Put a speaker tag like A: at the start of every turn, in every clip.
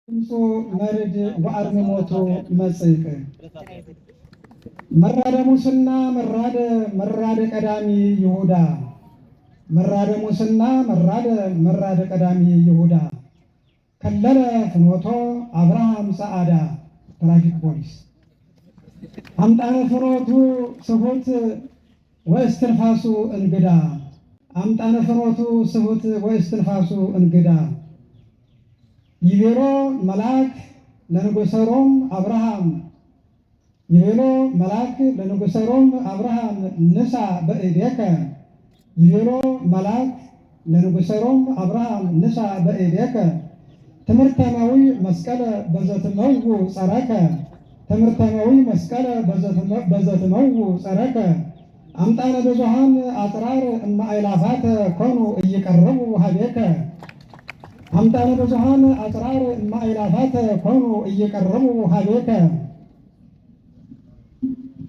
A: ድምፁ መርድ ወአርምሞቱ መጽይቅ መራደ ሙስና መራደ ቀዳሚ ይሁዳ መራደ ሙስና መራደ ቀዳሚ ይሁዳ ከለለ ፍኖቶ አብርሃም ሰዓዳ ትራፊክ ፖሊስ አምጣነ ፍኖቱ ስሁት ወእስትንፋሱ እንግዳ አምጣነ ፍኖቱ ስሁት ወእስትንፋሱ እንግዳ ይቤሎ መልአክ ለንጉሠ ሮም አብርሃም ይቤሎ መልአክ ለንጉሠ ሮም አብርሃም ንሳ በእዴከ ይቤሎ መልአክ ለንጉሠ ሮም አብርሃም ንሳ በእዴከ ትምህርተማዊ መስቀለ በዘትመው ጸረከ ትምህርተማዊ መስቀለ በዘትመው ጸረከ አምጣነ ብዙኃን አጥራር እማእላፋት ኮኑ እይቀርቡ ሀቤከ አምጣነ ብዙኃን አጥራር እማእላፋት ኮኑ እየቀረቡ ሀቤከ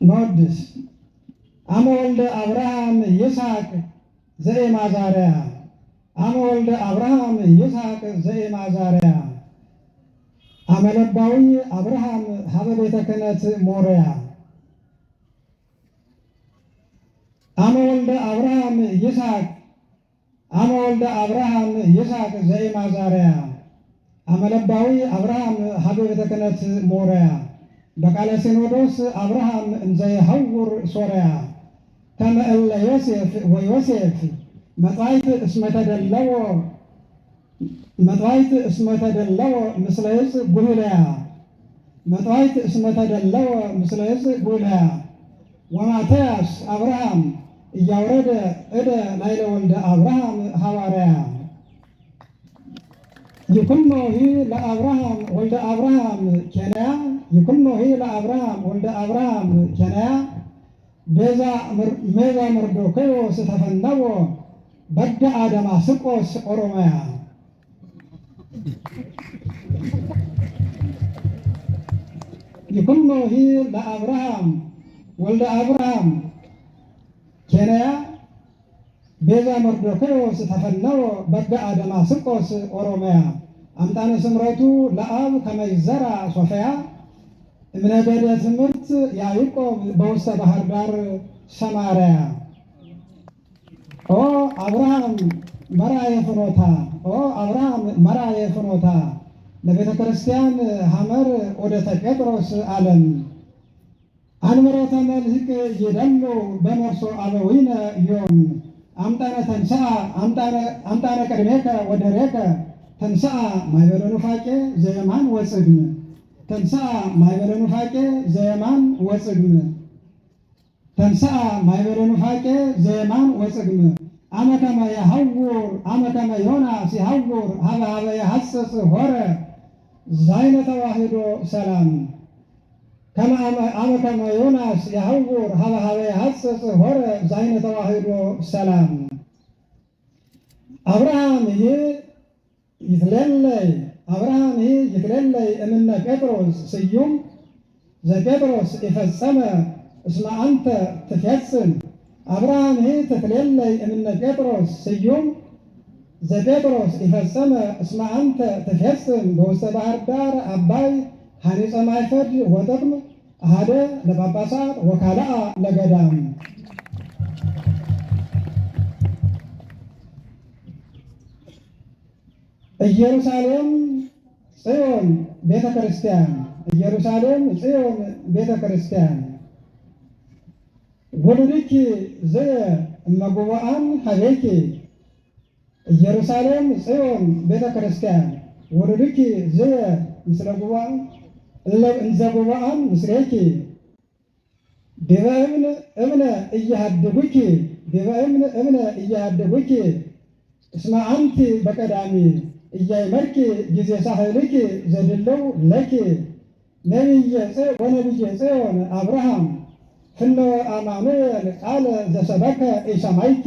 A: ነወድስ አመ ወልደ አብርሃም ይስሐቅ ዘኤማዛርያ አመ ወልደ አብርሃም ይስሐቅ ዘኤማዛርያ አመ ለባዊ አብርሃም ሀበ ቤተ ክህነት ሞሪያ አመ ወልደ አብርሃም ይስሐቅ አመ ወልደ አብርሃም ይስሐቅ ዘኤማዛርያ አመ ለባዊ አብርሃም ሀበ ቤተ ክህነት ሞሪያ በቃለ ሲኖዶስ አብርሃም እንዘ ይሐውር ሶርያ ከመ እለ ዮሴፍ ወዮሴፍ መጥዋዕት እስመ ተደለወ ምስለ ዕፅ ጉልያ መጥዋዕት እስመ ተደለወ ምስለ ዕፅ ጉልያ ወማትያስ አብርሃም እያወረደ እደ ላዕለ ወልደ አብርሃም ሐዋርያ ይኩኖሂ ለአብርሃም ወልደ አብርሃም ኬንያ ይኩኖሂ ለአብርሃም ወልደ አብርሃም ኬንያ ሜዛ መርዶክዮስ ተፈነወ በደአ ደማስቆስ ኦሮሚያ ይኩኖሂ ለአብርሃም ወልደ አብርሃም ኬንያ ቤዛ መርዶክዮስ ተፈነወ በደአ ደማስቆስ ኦሮሚያ አምጣነ ስምረቱ ለአብ ከመ ይዘራ ሶፍያ እምነገደ ትምህርት ያዕቆብ በውስተ ባህር ዳር ሰማርያ ኦ አብርሃም መርአየ ፍኖታ ኦ አብርሃም መርአየ ፍኖታ ለቤተ ክርስቲያን ሐመር ወደተ ጴጥሮስ ዓለም አንብሮተ መልህቅ ይደሉ በነፍሶ አበዊነ ዮም አምጣነ ተንሥአ አምጣነ ቅድሜከ ወደሬከ ተንሥአ ማኅበረ ኑፋቄ ዘየማን ወጽግም ተንሥአ ማኅበረ ኑፋቄ ዘየማን ወጽግም ተንሥአ ማኅበረ ኑፋቄ ዘየማን ወጽግም አመ ከመ ዮናስ ይሐውር ሀበ የሐጽጽ ሆረ ዛይነ ተዋሕዶ ሰላም አመ ከመ ዮናስ ይሐውር ሀበ የሐጽጽ ሆረ ዛይነ ተዋሕዶ ሰላም አብርሃም ይትሌለይ እምነ ጴጥሮስ ስዩም ዘጴጥሮስ ይፈጸመ እስመ አንተ ትፈጽም አብርሃም ትትሌለይ እምነ ጴጥሮስ ስዩም ዘጴጥሮስ ይፈጸመ እስመ አንተ ትፈጽም በውስተ ባህር ዳር አባይ ሐኒፀ ማይፈድ ወጥቅም አሐደ ለጳጳሳት ወካልአ ለገዳም ኢየሩሳሌም ጽዮን ቤተ ክርስቲያን ኢየሩሳሌም ጽዮን ቤተ ክርስቲያን ወልድኪ ዘየ እመጉባአን ሀቤኪ ኢየሩሳሌም ጽዮን ቤተ ክርስቲያን ወልድኪ ዘየ ምስለ ጉባአን እንዘ ጉባአን ምስሌኪ ዲበ እምነ እያሃድጉኪ ዲበ እምነ እያሃድጉኪ እስመ አንቲ በቀዳሚ እያይመርኪ ጊዜ ሳህልኪ ዘድለው ለኪ ወነቢየ ጽዮን አብርሃም ፍነወ አማኑኤል ቃለ ዘሰበከ ኢሰማይኪ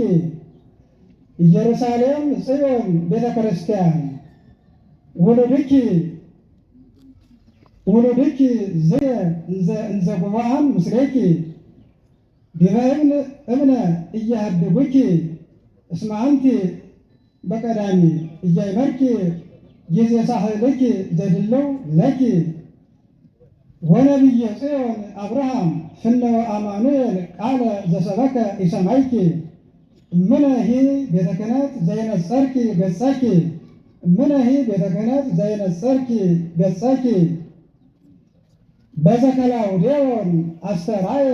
A: ኢየሩሳሌም ጽዮን ቤተ ክርስቲያን ውሉድኪ ዘየ እንዘ ጉባአን ምስሌኪ ዲበ እምነ እያሃድጉኪ እስመ አንቲ በቀዳሚ እያይመርኪ ጊዜ ሳህልኪ ዘድለው ለኪ ወነቢየ ጽዮን አብርሃም ፍነወ አማኑኤል ቃለ ዘሰበከ ኢሰማይኪ እምነሂ ቤተ ክህነት ዘይነጸርኪ ገጸኪ እምነሂ ቤተ ክህነት ዘይነጸርኪ ገጸኪ በዘከላውዴዎን አስተራየ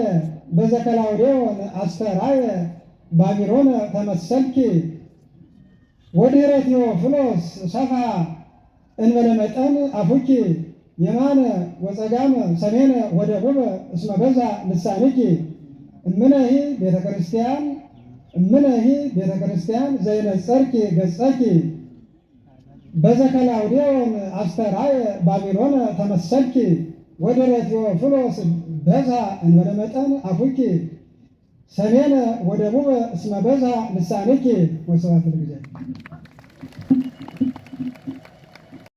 A: በዘከላውዴዎን አስተራየ ባቢሎን ተመሰልኪ ወድኅረ ቴዎፍሎስ ሰፍሐ እንበለ መጠን አፉኪ የማነ ወጸጋመ ሰሜነ ወደቡበ እስመ በዛ ልሳንኪ እምነሂ ቤተ ክርስቲያን እምነሂ ቤተ ክርስቲያን ዘይነጸርኪ ገጸኪ በዘከላውዴዎን አስተራየ ባቢሎን ተመሰልኪ ወድኅረ ቴዎፍሎስ በዛ እንበለ መጠን አፉኪ ሰሜነ ወደቡበ እስመ በዛ ልሳንኪ። ወስብሐት ለእግዚአብሔር።